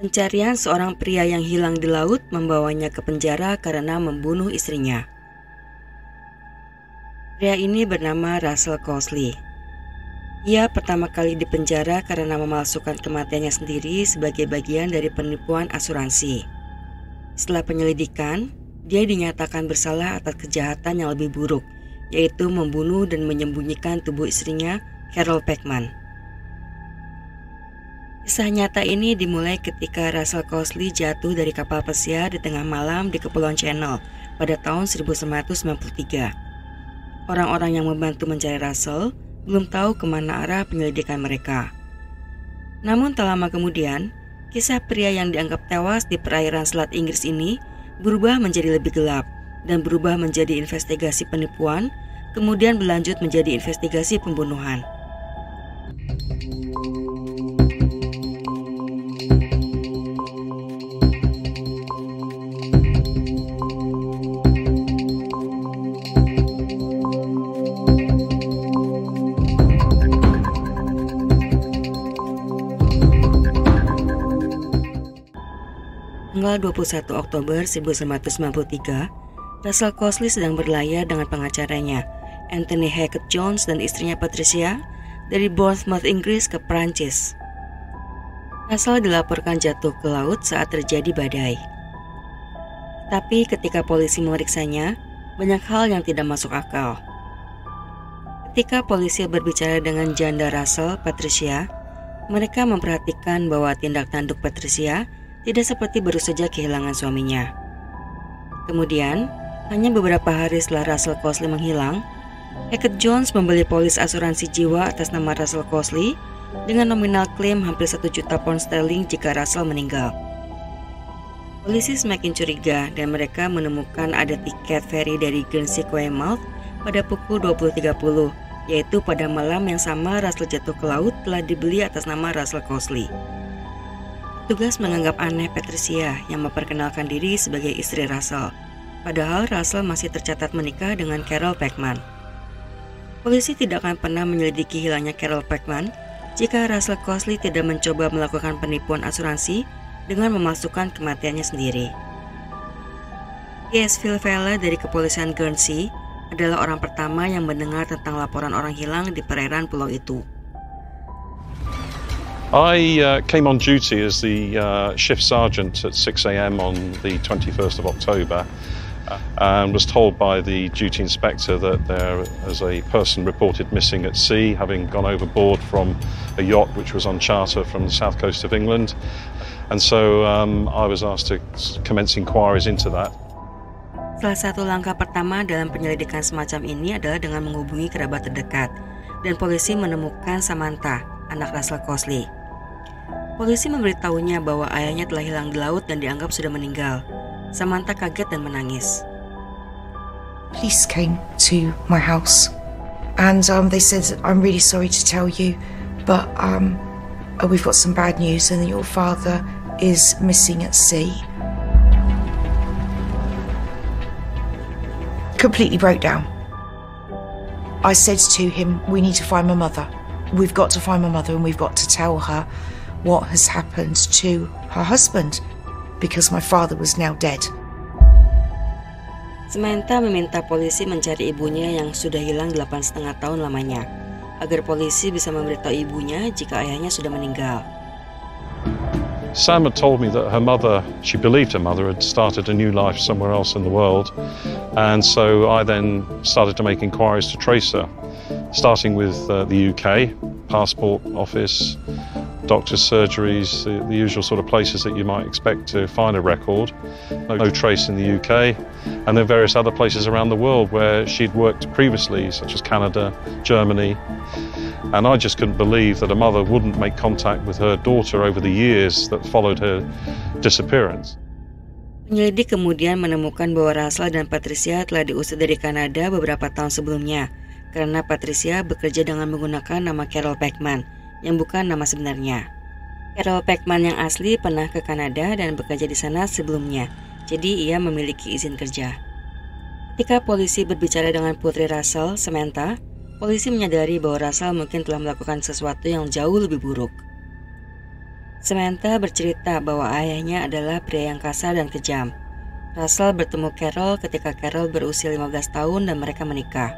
Pencarian seorang pria yang hilang di laut membawanya ke penjara karena membunuh istrinya. Pria ini bernama Russell Cosley. Ia pertama kali dipenjara karena memalsukan kematiannya sendiri sebagai bagian dari penipuan asuransi. Setelah penyelidikan, dia dinyatakan bersalah atas kejahatan yang lebih buruk, yaitu membunuh dan menyembunyikan tubuh istrinya, Carol Packman. Kisah nyata ini dimulai ketika Russell Cosley jatuh dari kapal pesiar di tengah malam di Kepulauan Channel pada tahun 1993. Orang-orang yang membantu mencari Russell belum tahu kemana arah penyelidikan mereka. Namun tak lama kemudian, kisah pria yang dianggap tewas di perairan Selat Inggris ini berubah menjadi lebih gelap dan berubah menjadi investigasi penipuan, kemudian berlanjut menjadi investigasi pembunuhan. Tanggal 21 Oktober 1993, Russell Cosley sedang berlayar dengan pengacaranya, Anthony Hackett Jones dan istrinya Patricia, dari Bournemouth, Inggris ke Prancis. Russell dilaporkan jatuh ke laut saat terjadi badai. Tapi ketika polisi memeriksanya, banyak hal yang tidak masuk akal. Ketika polisi berbicara dengan janda Russell, Patricia, mereka memperhatikan bahwa tindak tanduk Patricia tidak seperti baru saja kehilangan suaminya. Kemudian, hanya beberapa hari setelah Russell Cosley menghilang, Hackett Jones membeli polis asuransi jiwa atas nama Russell Cosley dengan nominal klaim hampir 1 juta pound sterling jika Russell meninggal. Polisi semakin curiga dan mereka menemukan ada tiket feri dari Guernsey ke Weymouth pada pukul 20.30, yaitu pada malam yang sama Russell jatuh ke laut telah dibeli atas nama Russell Cosley. Petugas menganggap aneh Patricia yang memperkenalkan diri sebagai istri Russell, padahal Russell masih tercatat menikah dengan Carol Packman. Polisi tidak akan pernah menyelidiki hilangnya Carol Packman jika Russell Cosley tidak mencoba melakukan penipuan asuransi dengan memasukkan kematiannya sendiri. T.S. Philvella dari kepolisian Guernsey adalah orang pertama yang mendengar tentang laporan orang hilang di perairan pulau itu. I came on duty as the shift sergeant at 6 a.m. on the 21st of October and was told by the duty inspector that there was a person reported missing at sea, having gone overboard from a yacht which was on charter from the south coast of England. And so I was asked to commence inquiries into that. Salah satu langkah pertama dalam penyelidikan semacam ini adalah dengan menghubungi kerabat terdekat, dan polisi menemukan Samantha, anak Russell Cosley. Polisi memberitahunya bahwa ayahnya telah hilang di laut dan dianggap sudah meninggal. Samantha kaget dan menangis. Police came to my house and they said, "I'm really sorry to tell you, but we've got some bad news and that your father is missing at sea." Completely broke down. I said to him, "We need to find my mother. We've got to find my mother and we've got to tell her what has happened to her husband because my father was now dead." Samantha meminta polisi mencari ibunya yang sudah hilang 8,5 tahun lamanya, agar polisi bisa memberitahu ibunya jika ayahnya sudah meninggal. Sam had told me that she believed her mother had started a new life somewhere else in the world, and so I then started to make inquiries to trace her, starting with the UK, passport office, doctor's surgeries, the usual sort of places that you might expect to find a record. No trace in the UK, and then various other places around the world where she'd worked previously, such as Canada, Germany. And I just couldn't believe that a mother wouldn't make contact with her daughter over the years that followed her disappearance. Penyelidik kemudian menemukan bahwa Russell dan Patricia telah diusir dari Kanada beberapa tahun sebelumnya, karena Patricia bekerja dengan menggunakan nama Carol Packman, yang bukan nama sebenarnya. Carol Packman yang asli pernah ke Kanada dan bekerja di sana sebelumnya, jadi ia memiliki izin kerja. Ketika polisi berbicara dengan putri Russell, Samantha, polisi menyadari bahwa Russell mungkin telah melakukan sesuatu yang jauh lebih buruk. Samantha bercerita bahwa ayahnya adalah pria yang kasar dan kejam. Russell bertemu Carol ketika Carol berusia 15 tahun dan mereka menikah.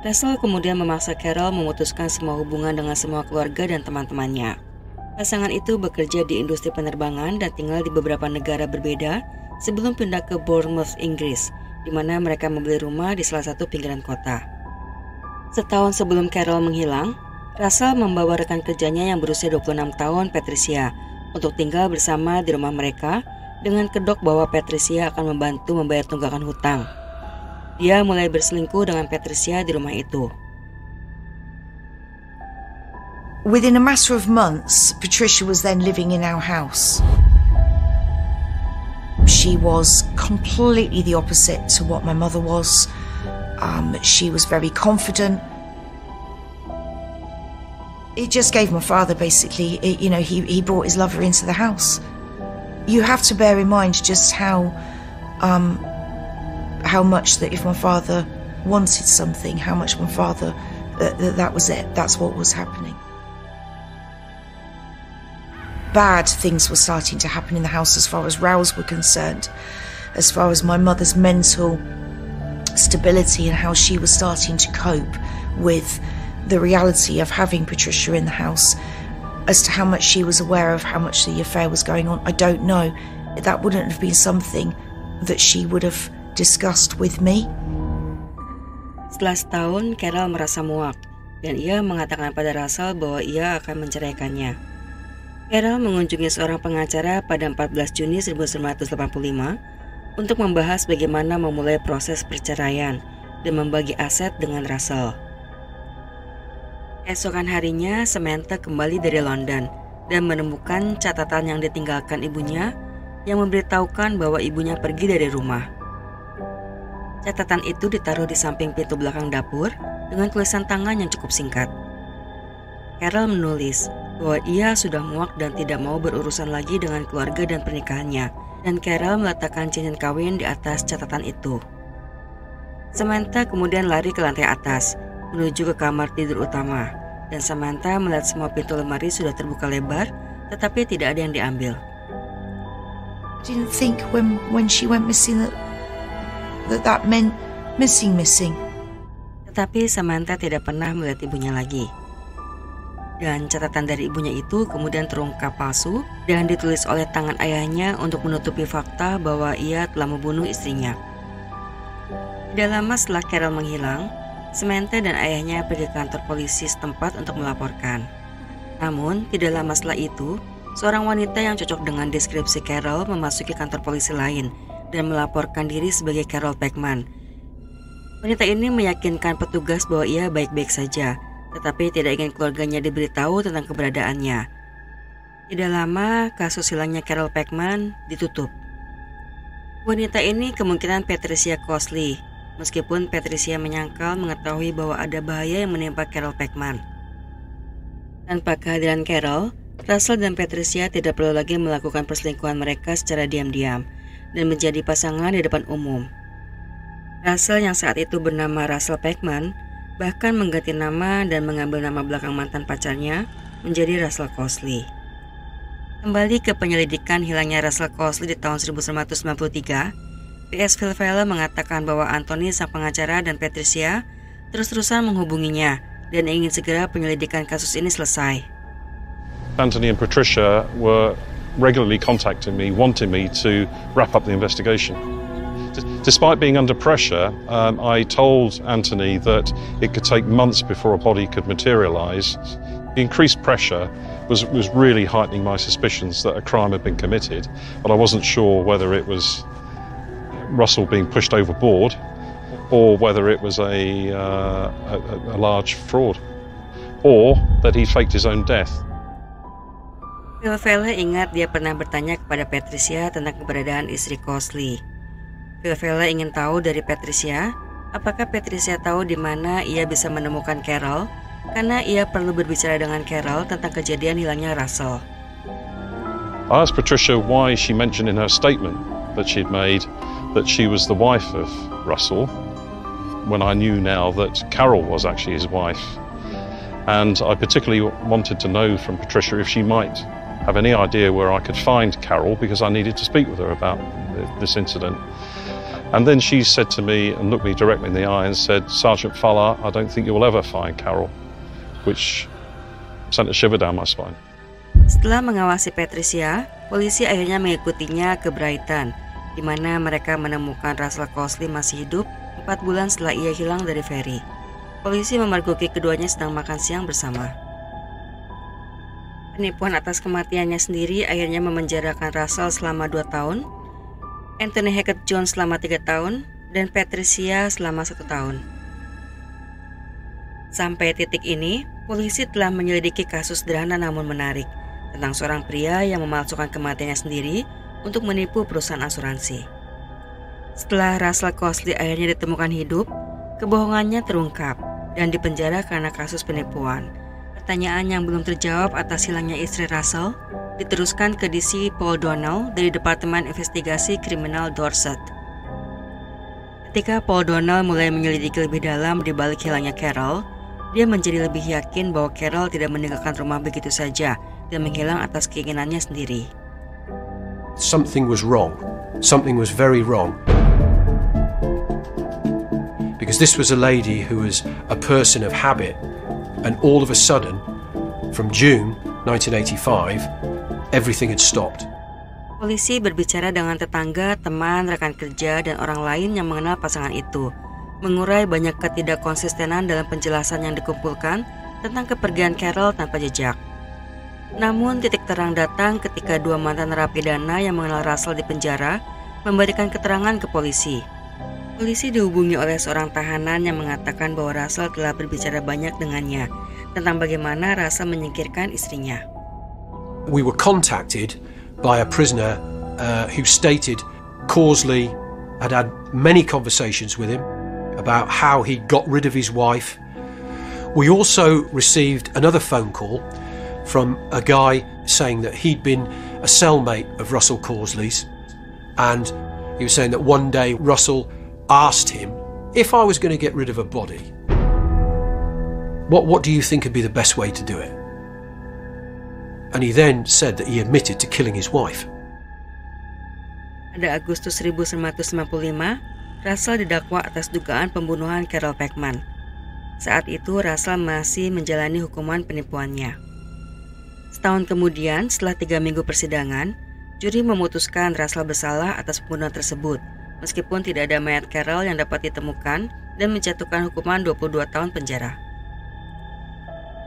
Russell kemudian memaksa Carol memutuskan semua hubungan dengan semua keluarga dan teman-temannya. Pasangan itu bekerja di industri penerbangan dan tinggal di beberapa negara berbeda sebelum pindah ke Bournemouth, Inggris, di mana mereka membeli rumah di salah satu pinggiran kota. Setahun sebelum Carol menghilang, Russell membawa rekan kerjanya yang berusia 26 tahun, Patricia, untuk tinggal bersama di rumah mereka dengan kedok bahwa Patricia akan membantu membayar tunggakan hutang. Dia mulai berselingkuh dengan Patricia di rumah itu. Within a matter of months, Patricia was then living in our house. She was completely the opposite to what my mother was. She was very confident. It just gave my father basically, he brought his lover into the house. You have to bear in mind just how much that if my father wanted something, how much my father, that was it, that's what was happening. Bad things were starting to happen in the house as far as rows were concerned, as far as my mother's mental stability and how she was starting to cope with the reality of having Patricia in the house. As to how much she was aware of how much the affair was going on, I don't know. That wouldn't have been something that she would have discussed with me. Setelah setahun, Carol merasa muak dan ia mengatakan pada Russell bahwa ia akan menceraikannya. Carol mengunjungi seorang pengacara pada 14 Juni 1985 untuk membahas bagaimana memulai proses perceraian dan membagi aset dengan Russell. Esokan harinya, Samantha kembali dari London dan menemukan catatan yang ditinggalkan ibunya yang memberitahukan bahwa ibunya pergi dari rumah. Catatan itu ditaruh di samping pintu belakang dapur dengan tulisan tangan yang cukup singkat. Carol menulis bahwa ia sudah muak dan tidak mau berurusan lagi dengan keluarga dan pernikahannya, dan Carol meletakkan cincin kawin di atas catatan itu. Samantha kemudian lari ke lantai atas, menuju ke kamar tidur utama, dan Samantha melihat semua pintu lemari sudah terbuka lebar, tetapi tidak ada yang diambil. I didn't think when she went missing that meant missing. Tetapi Samantha tidak pernah melihat ibunya lagi. Dan catatan dari ibunya itu kemudian terungkap palsu dan ditulis oleh tangan ayahnya untuk menutupi fakta bahwa ia telah membunuh istrinya. Tidak lama setelah Carol menghilang, Samantha dan ayahnya pergi ke kantor polisi setempat untuk melaporkan. Namun, tidak lama setelah itu, seorang wanita yang cocok dengan deskripsi Carol memasuki kantor polisi lain dan melaporkan diri sebagai Carol Packman. Wanita ini meyakinkan petugas bahwa ia baik-baik saja, tetapi tidak ingin keluarganya diberitahu tentang keberadaannya. Tidak lama, kasus hilangnya Carol Packman ditutup. Wanita ini kemungkinan Patricia Costley, meskipun Patricia menyangkal mengetahui bahwa ada bahaya yang menimpa Carol Packman. Tanpa kehadiran Carol, Russell dan Patricia tidak perlu lagi melakukan perselingkuhan mereka secara diam-diam dan menjadi pasangan di depan umum. Russell yang saat itu bernama Russell Packman bahkan mengganti nama dan mengambil nama belakang mantan pacarnya menjadi Russell Costley. Kembali ke penyelidikan hilangnya Russell Costley di tahun 1993, PS Philvella mengatakan bahwa Anthony sang pengacara dan Patricia terus-terusan menghubunginya dan ingin segera penyelidikan kasus ini selesai. Anthony and Patricia were regularly contacting me, wanting me to wrap up the investigation. Despite being under pressure, I told Anthony that it could take months before a body could materialise. The increased pressure was really heightening my suspicions that a crime had been committed, but I wasn't sure whether it was Russell being pushed overboard or whether it was a large fraud or that he faked his own death. Philvella ingat dia pernah bertanya kepada Patricia tentang keberadaan istri Costley. Philvella ingin tahu dari Patricia, apakah Patricia tahu di mana ia bisa menemukan Carol, karena ia perlu berbicara dengan Carol tentang kejadian hilangnya Russell. I asked Patricia why she mentioned in her statement that she'd made that she was the wife of Russell, when I knew now that Carol was actually his wife. And I particularly wanted to know from Patricia if she might have any idea where I could find Carol because I needed to speak with her about this incident. And then she said to me and looked me directly in the eye and said, "Sergeant Fuller, I don't think you'll ever find Carol," which sent a shiver down my spine. Setelah mengawasi Patricia, polisi akhirnya mengikutinya ke Brighton, di mana mereka menemukan Russell Cosley masih hidup 4 bulan setelah ia hilang dari feri. Polisi memergoki keduanya sedang makan siang bersama. Penipuan atas kematiannya sendiri akhirnya memenjarakan Russell selama 2 tahun, Anthony Hackett Jones selama 3 tahun, dan Patricia selama 1 tahun. Sampai titik ini, polisi telah menyelidiki kasus sederhana namun menarik tentang seorang pria yang memalsukan kematiannya sendiri untuk menipu perusahaan asuransi. Setelah Russell Cosley akhirnya ditemukan hidup, kebohongannya terungkap dan dipenjara karena kasus penipuan. Pertanyaan yang belum terjawab atas hilangnya istri Russell diteruskan ke DC Paul Donnell dari Departemen Investigasi Kriminal Dorset. Ketika Paul Donnell mulai menyelidiki lebih dalam di balik hilangnya Carol, dia menjadi lebih yakin bahwa Carol tidak meninggalkan rumah begitu saja dan menghilang atas keinginannya sendiri. Something was wrong. Something was very wrong. Because this was a lady who was a person of habit, and all of a sudden, from June 1985, everything had stopped. Polisi berbicara dengan tetangga, teman, rekan kerja, dan orang lain yang mengenal pasangan itu, mengurai banyak ketidakkonsistenan dalam penjelasan yang dikumpulkan tentang kepergian Carol tanpa jejak. Namun titik terang datang ketika 2 mantan narapidana yang mengenal Russell di penjara memberikan keterangan ke polisi. Polisi dihubungi oleh seorang tahanan yang mengatakan bahwa Russell telah berbicara banyak dengannya tentang bagaimana Russell menyingkirkan istrinya. We were contacted by a prisoner who stated Cosley had had many conversations with him about how he got rid of his wife. We also received another phone call from a guy saying that he'd been a cellmate of Russell Cosley's, and he was saying that one day Russell asked him, "If I was going to get rid of a body, what do you think would be the best way to do it?" And he then said that he admitted to killing his wife. Pada Agustus 1995, Russell didakwa atas dugaan pembunuhan Carol Packman. Saat itu Russell masih menjalani hukuman penipuannya. Setahun kemudian, setelah 3 minggu persidangan, juri memutuskan Russell bersalah atas pembunuhan tersebut, meskipun tidak ada mayat Carol yang dapat ditemukan, dan menjatuhkan hukuman 22 tahun penjara.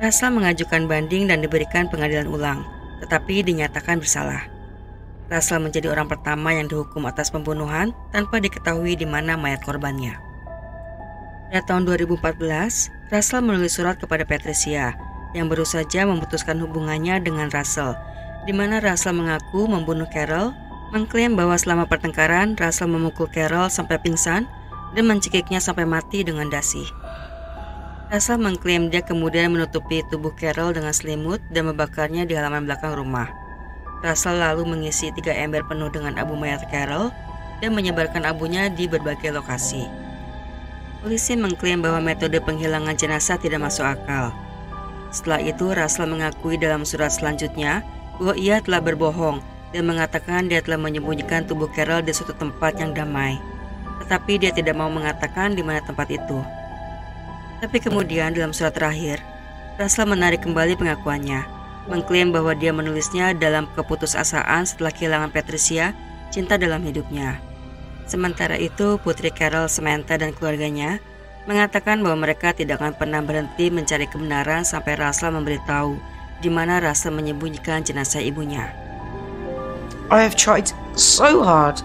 Russell mengajukan banding dan diberikan pengadilan ulang, tetapi dinyatakan bersalah. Russell menjadi orang pertama yang dihukum atas pembunuhan tanpa diketahui di mana mayat korbannya. Pada tahun 2014, Russell menulis surat kepada Patricia yang baru saja memutuskan hubungannya dengan Russell, di mana Russell mengaku membunuh Carol, mengklaim bahwa selama pertengkaran Russell memukul Carol sampai pingsan dan mencekiknya sampai mati dengan dasi. Russell mengklaim dia kemudian menutupi tubuh Carol dengan selimut dan membakarnya di halaman belakang rumah. Russell lalu mengisi 3 ember penuh dengan abu mayat Carol dan menyebarkan abunya di berbagai lokasi. Polisi mengklaim bahwa metode penghilangan jenazah tidak masuk akal. Setelah itu, Russell mengakui dalam surat selanjutnya bahwa ia telah berbohong dan mengatakan dia telah menyembunyikan tubuh Carol di suatu tempat yang damai. Tetapi dia tidak mau mengatakan di mana tempat itu. Tapi kemudian dalam surat terakhir, Russell menarik kembali pengakuannya, mengklaim bahwa dia menulisnya dalam keputusasaan setelah kehilangan Patricia, cinta dalam hidupnya. Sementara itu, putri Carol, Samantha, dan keluarganya mengatakan bahwa mereka tidak akan pernah berhenti mencari kebenaran sampai Russell memberitahu di mana Russell menyembunyikan jenazah ibunya. I have tried so hard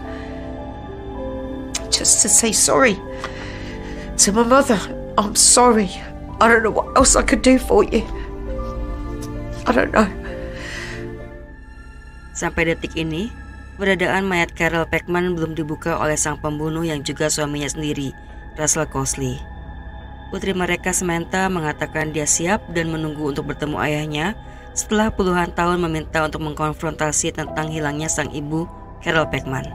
just to say sorry to my mother. I'm sorry. I don't know what else I could do for you. I don't know. Sampai detik ini, keberadaan mayat Carol Packman belum dibuka oleh sang pembunuh yang juga suaminya sendiri, Russell Cosley. Putri mereka Samantha mengatakan dia siap dan menunggu untuk bertemu ayahnya setelah puluhan tahun meminta untuk mengkonfrontasi tentang hilangnya sang ibu, Carol Packman.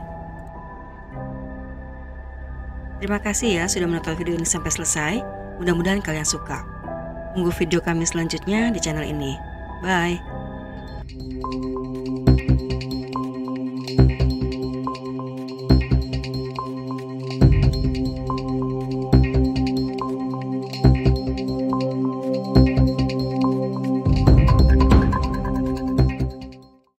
Terima kasih ya sudah menonton video ini sampai selesai. Mudah-mudahan kalian suka. Tunggu video kami selanjutnya di channel ini. Bye.